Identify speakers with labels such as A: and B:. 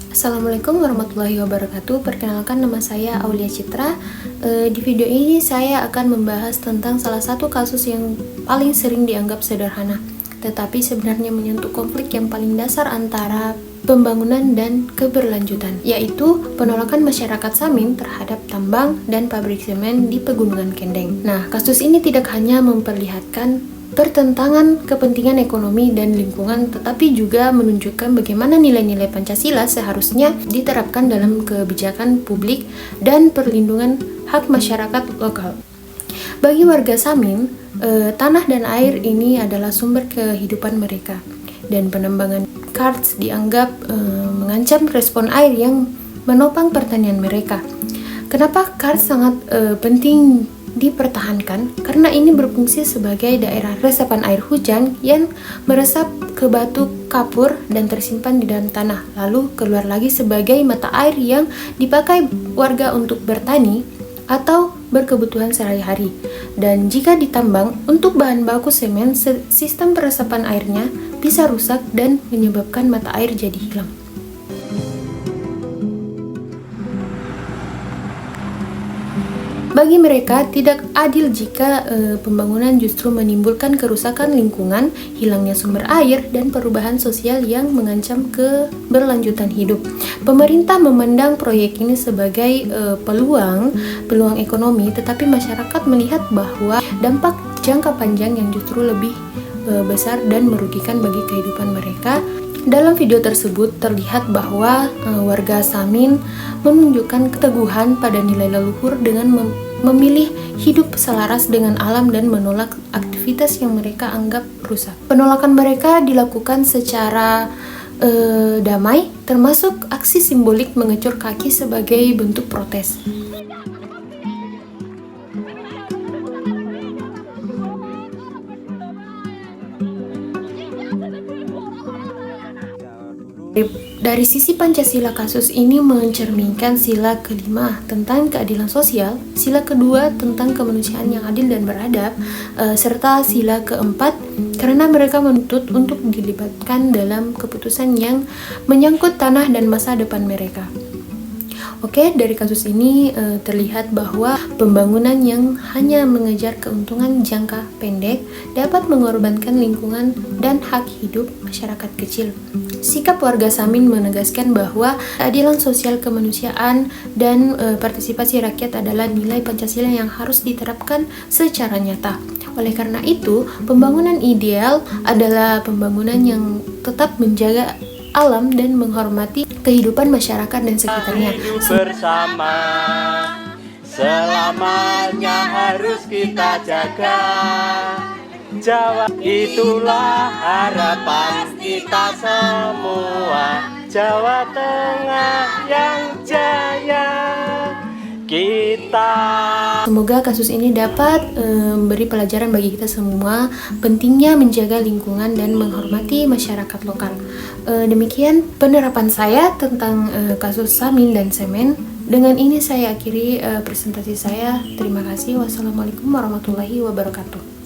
A: Assalamualaikum warahmatullahi wabarakatuh. Perkenalkan, nama saya Aulia Citra. Di video ini saya akan membahas tentang salah satu kasus yang paling sering dianggap sederhana, tetapi sebenarnya menyentuh konflik yang paling dasar antara pembangunan dan keberlanjutan, yaitu penolakan masyarakat Samin terhadap tambang dan pabrik semen di Pegunungan Kendeng. Nah, kasus ini tidak hanya memperlihatkan pertentangan kepentingan ekonomi dan lingkungan, tetapi juga menunjukkan bagaimana nilai-nilai Pancasila seharusnya diterapkan dalam kebijakan publik dan perlindungan hak masyarakat lokal. Bagi warga Samin, tanah dan air ini adalah sumber kehidupan mereka, dan penambangan karst dianggap mengancam respon air yang menopang pertanian mereka. Kenapa karst sangat penting dipertahankan? Karena ini berfungsi sebagai daerah resapan air hujan yang meresap ke batu kapur dan tersimpan di dalam tanah, lalu keluar lagi sebagai mata air yang dipakai warga untuk bertani atau berkebutuhan sehari-hari. Dan jika ditambang untuk bahan baku semen, sistem peresapan airnya bisa rusak dan menyebabkan mata air jadi hilang. Bagi mereka, tidak adil jika pembangunan justru menimbulkan kerusakan lingkungan, hilangnya sumber air, dan perubahan sosial yang mengancam keberlanjutan hidup. Pemerintah memandang proyek ini sebagai peluang ekonomi, tetapi masyarakat melihat bahwa dampak jangka panjang yang justru lebih besar dan merugikan bagi kehidupan mereka. Dalam video tersebut terlihat bahwa warga Samin menunjukkan keteguhan pada nilai leluhur dengan memilih hidup selaras dengan alam dan menolak aktivitas yang mereka anggap rusak. Penolakan mereka dilakukan secara damai, termasuk aksi simbolik mengecor kaki sebagai bentuk protes. Dari sisi Pancasila, kasus ini mencerminkan sila kelima tentang keadilan sosial, sila kedua tentang kemanusiaan yang adil dan beradab, serta sila keempat karena mereka menuntut untuk dilibatkan dalam keputusan yang menyangkut tanah dan masa depan mereka. Oke, dari kasus ini terlihat bahwa pembangunan yang hanya mengejar keuntungan jangka pendek dapat mengorbankan lingkungan dan hak hidup masyarakat kecil. Sikap warga Samin menegaskan bahwa keadilan sosial, kemanusiaan, dan partisipasi rakyat adalah nilai Pancasila yang harus diterapkan secara nyata. Oleh karena itu, pembangunan ideal adalah pembangunan yang tetap menjaga alam dan menghormati kehidupan masyarakat dan sekitarnya.
B: Hidup bersama selamanya harus kita jaga. Jawa, itulah harapan kita semua. Jawa Tengah yang jaya kita.
A: Semoga kasus ini dapat memberi pelajaran bagi kita semua pentingnya menjaga lingkungan dan menghormati masyarakat lokal. Demikian penerapan saya tentang kasus Samin dan semen. Dengan ini saya akhiri presentasi saya. Terima kasih. Wassalamualaikum warahmatullahi wabarakatuh.